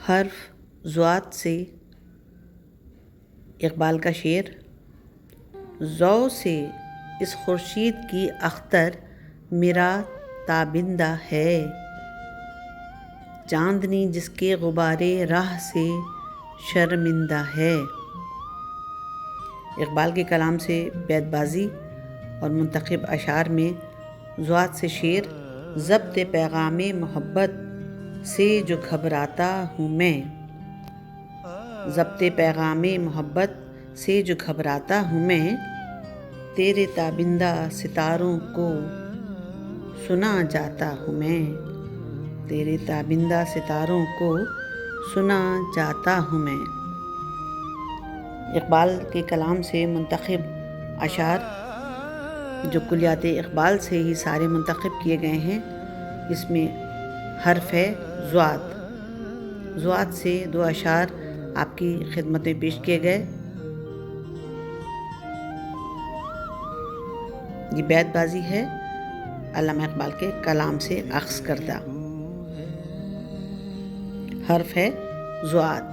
حرف ضاد سے اقبال کا شعر۔ ضو سے اس خورشید کی اختر میرا تابندہ ہے، چاندنی جس کے غبارے راہ سے شرمندہ ہے۔ اقبال کے کلام سے بیت بازی اور منتخب اشعار میں ضاد سے شعر۔ ضبط پیغام محبت سے جو گھبراتا ہوں میں، ضبط پیغام محبت سے جو گھبراتا ہوں میں، تیرے تابندہ ستاروں کو سنا جاتا ہوں میں، تیرے تابندہ ستاروں کو سنا جاتا ہوں میں۔ اقبال کے کلام سے منتخب اشعار جو کلیات اقبال سے ہی سارے منتخب کیے گئے ہیں، اس میں حرف ہے ضاد۔ ضاد سے 2 اشعار آپ کی خدمت میں پیش کیے گئے۔ یہ بیت بازی ہے علامہ اقبال کے کلام سے اخذ کردہ۔ حرف ہے ضاد۔